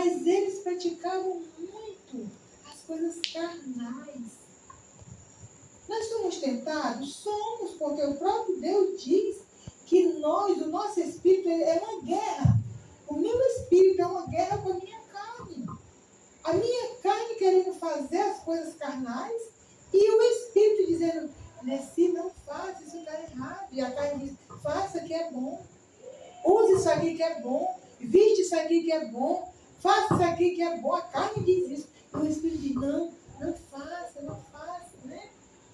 Mas eles praticavam muito as coisas carnais. Nós somos tentados? Somos, porque o próprio Deus diz que o nosso espírito é uma guerra. O meu espírito é uma guerra com a minha carne. A minha carne querendo fazer as coisas carnais e o espírito dizendo, Nessi, não faça, isso está errado. E a carne diz, faça que é bom. Use isso aqui que é bom. Viste isso aqui que é bom. Faça isso aqui que é bom. A carne diz isso. E o espírito diz, não faça, né?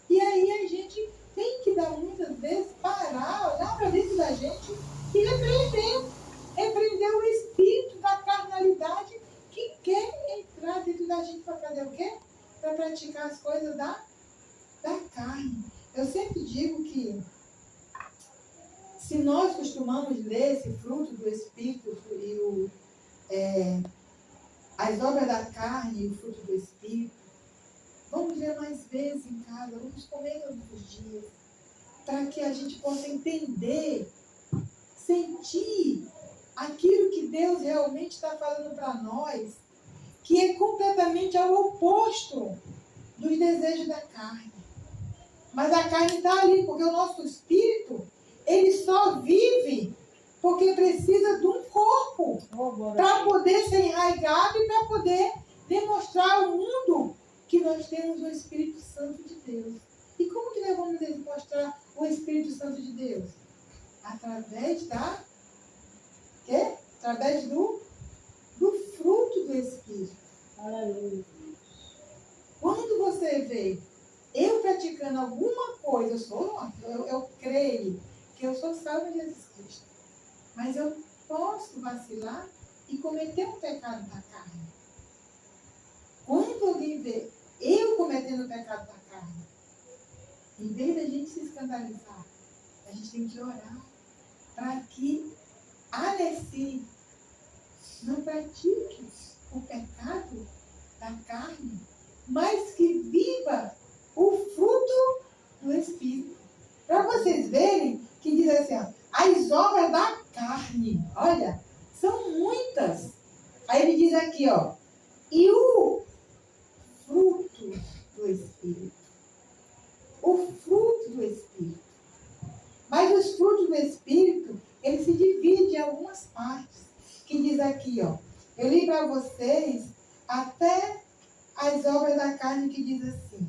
E aí a gente tem que dar muitas vezes parar, olhar para dentro da gente e repreender o espírito da carnalidade que quer entrar dentro da gente para fazer o quê? Para praticar as coisas da carne. Eu sempre digo que se nós costumamos ler esse fruto do espírito e as obras da carne e o fruto do espírito, vamos ler mais vezes em casa, vamos comer todos os dias, para que a gente possa entender, sentir aquilo que Deus realmente está falando para nós, que é completamente ao oposto dos desejos da carne. Mas a carne está ali, porque o nosso espírito, ele só vive porque precisa de um corpo para poder ser enraizado e para poder demonstrar ao mundo que nós temos o Espírito Santo de Deus. E como que nós vamos demonstrar o Espírito Santo de Deus? Através através do fruto do Espírito. Aleluia. Quando você vê eu praticando alguma coisa, eu creio que eu sou salva de Jesus Cristo. Mas eu posso vacilar e cometer um pecado da carne. Quando alguém vê eu cometendo o pecado da carne, em vez da gente se escandalizar, a gente tem que orar para que a Nessi não pratique o pecado da carne, mas que viva o fruto do Espírito. Para vocês verem que diz assim, ó, as obras da carne, olha, são muitas. Aí ele diz aqui, ó, e o fruto do Espírito. O fruto do Espírito. Mas os frutos do Espírito, ele se divide em algumas partes. Que diz aqui, ó, eu li para vocês até as obras da carne que diz assim,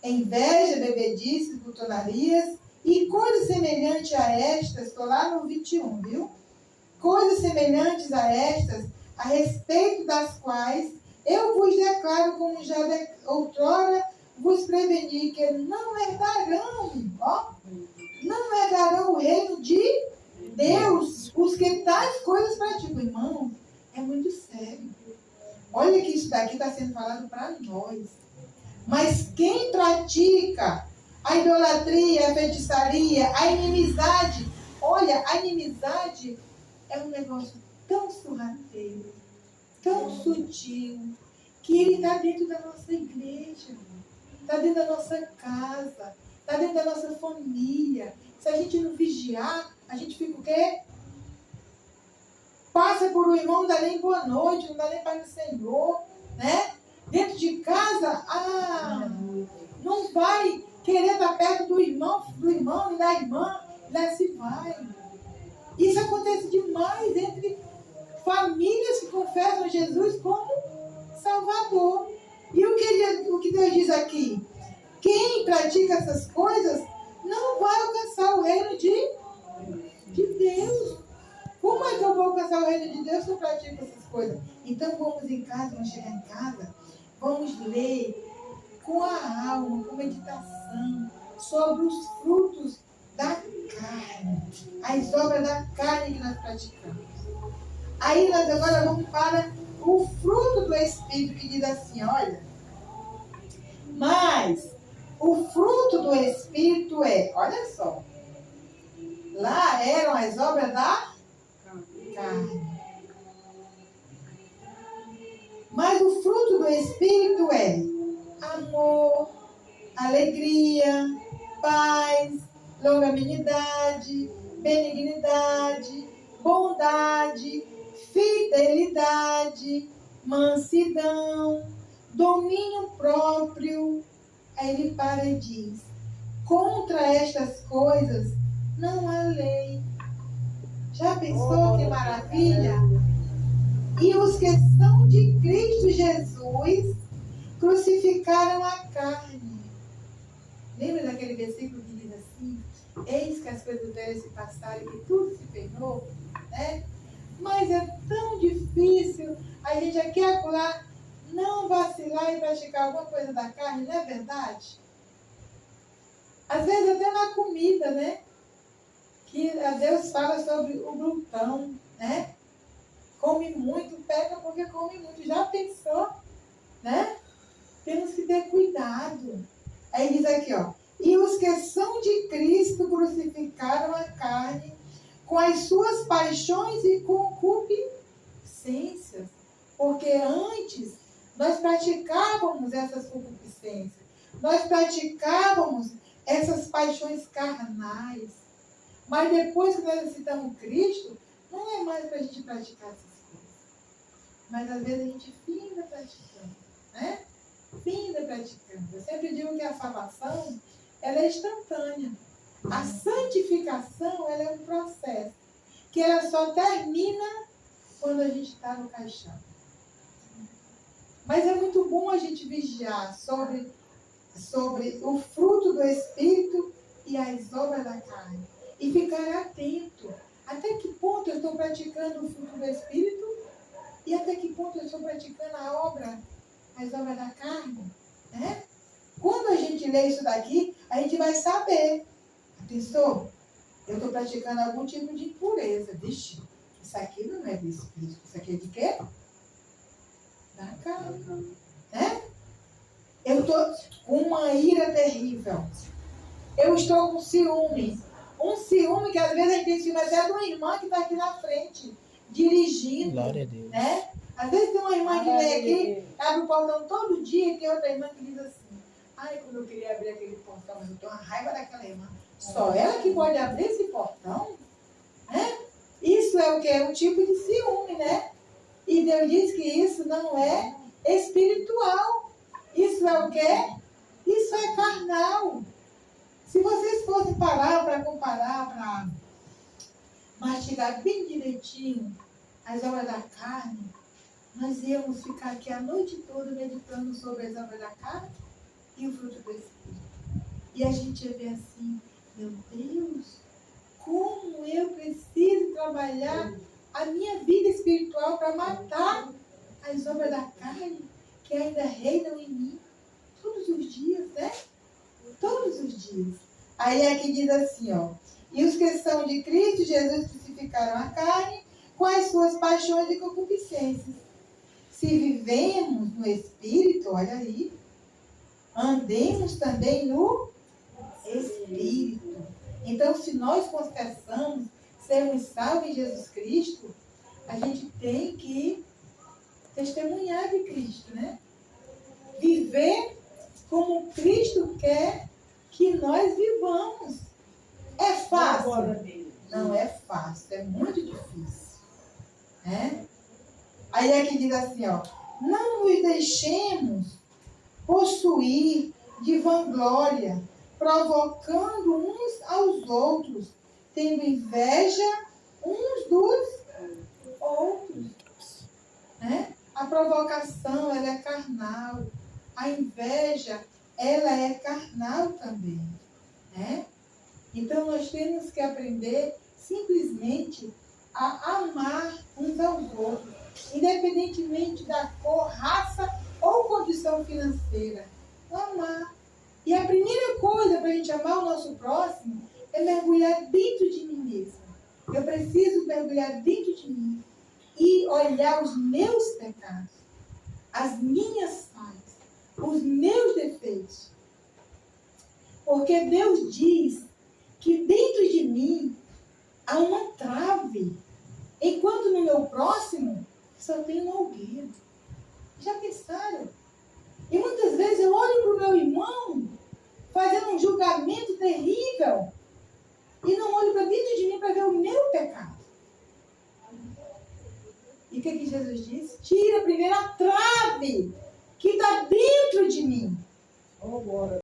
inveja, bebedices, glutonarias e coisas semelhantes a estas, estou lá no 21, viu? Coisas semelhantes a estas, a respeito das quais eu vos declaro, como já outrora vos preveni, que não herdarão, ó, não herdarão o reino de Deus, os que tais coisas praticam. Irmão, é muito sério. Olha que isso daqui está sendo falado para nós. Mas quem pratica a idolatria, a feitiçaria, a inimizade, olha, a inimizade é um negócio tão sorrateiro, tão sutil, que ele está dentro da nossa igreja, está dentro da nossa casa, está dentro da nossa família. Se a gente não vigiar, a gente fica o quê? Passa por um irmão, não dá nem boa noite, não dá nem paz do Senhor, né? Dentro de casa, não vai querer estar perto do irmão e da irmã, lá se vai. Isso acontece demais entre famílias que confessam Jesus como Salvador. E o que Deus diz aqui? Quem pratica essas coisas não vai alcançar o reino de Deus. Como é que eu vou alcançar o reino de Deus se eu pratico essas coisas? Então vamos em casa, vamos chegar em casa, vamos ler com a alma, com meditação, sobre os frutos da carne, as obras da carne que nós praticamos. Aí nós agora vamos para o fruto do Espírito, que diz assim, olha, mas o fruto do Espírito é, olha só, lá eram as obras da carne. Mas o fruto do Espírito é amor, alegria, paz, longanimidade, benignidade, bondade, fidelidade, fidelidade, mansidão, domínio próprio. Aí ele para e diz: contra estas coisas não há lei. Já pensou que maravilha? E os que são de Cristo Jesus crucificaram a carne. Lembra daquele versículo que diz assim: eis que as coisas velhas se passaram e que tudo se fez novo, né? Mas é tão difícil a gente aqui e acolá não vacilar e praticar alguma coisa da carne, não é verdade? Às vezes até na comida, né? Que Deus fala sobre o glutão, né? Come muito, peca porque come muito. Já pensou, né? Temos que ter cuidado. Aí diz aqui, ó: e os que são de Cristo crucificaram a carne com as suas paixões e concupiscências. Porque antes nós praticávamos essas concupiscências. Nós praticávamos essas paixões carnais. Mas depois que nós aceitamos Cristo, não é mais para a gente praticar essas coisas. Mas às vezes a gente finda praticando, né? Finda praticando. Eu sempre digo que a salvação, ela é instantânea. A santificação, ela é um processo que ela só termina quando a gente está no caixão. Mas é muito bom a gente vigiar sobre o fruto do Espírito e as obras da carne. E ficar atento. Até que ponto eu estou praticando o fruto do Espírito e até que ponto eu estou praticando as obras da carne. Né? Quando a gente lê isso daqui, a gente vai saber. Pensou? Eu estou praticando algum tipo de impureza. Vixe, isso aqui não é do Espírito. Isso aqui é de quê? Da carne. Né? Eu estou com uma ira terrível. Eu estou com ciúme. Um ciúme que às vezes a gente tem ciúme até de uma irmã que está aqui na frente, dirigindo. Glória a Deus. Né? Às vezes tem uma irmã que vem aqui, abre o portão todo dia, e tem outra irmã que diz assim: ai, como eu queria abrir aquele portão, mas eu tenho uma raiva daquela irmã. Só ela que pode abrir esse portão? Né? Isso é o que? É um tipo de ciúme, né? E Deus diz que isso não é espiritual. Isso é o quê? Isso é carnal. Se vocês fossem parar para comparar, para mastigar bem direitinho as obras da carne, nós íamos ficar aqui a noite toda meditando sobre as obras da carne e o fruto do Espírito. E a gente ia ver assim: meu Deus, como eu preciso trabalhar a minha vida espiritual para matar as obras da carne que ainda reinam em mim todos os dias, né? Todos os dias. Aí aqui diz assim, ó: e os que são de Cristo Jesus crucificaram a carne com as suas paixões e concupiscências. Se vivemos no Espírito, olha aí, andemos também no Espírito. Então, se nós confessamos sermos salvos em Jesus Cristo, a gente tem que testemunhar de Cristo, né? Viver como Cristo quer que nós vivamos. É fácil? Não é fácil, é muito difícil. Né? Aí aqui diz assim, ó: não nos deixemos possuir de vanglória, provocando uns aos outros, tendo inveja uns dos outros. Né? A provocação, ela é carnal. A inveja, ela é carnal também. Né? Então, nós temos que aprender simplesmente a amar uns aos outros, independentemente da cor, raça ou condição financeira. Amar. E a primeira coisa para a gente amar o nosso próximo é mergulhar dentro de mim mesma. Eu preciso mergulhar dentro de mim e olhar os meus pecados, as minhas falhas, os meus defeitos. Porque Deus diz que dentro de mim há uma trave, enquanto no meu próximo só tem uma algueira. Já pensaram? E muitas vezes eu olho para o meu irmão fazendo um julgamento terrível e não olho para dentro de mim para ver o meu pecado. E o que Jesus disse? Tira primeiro a trave que está dentro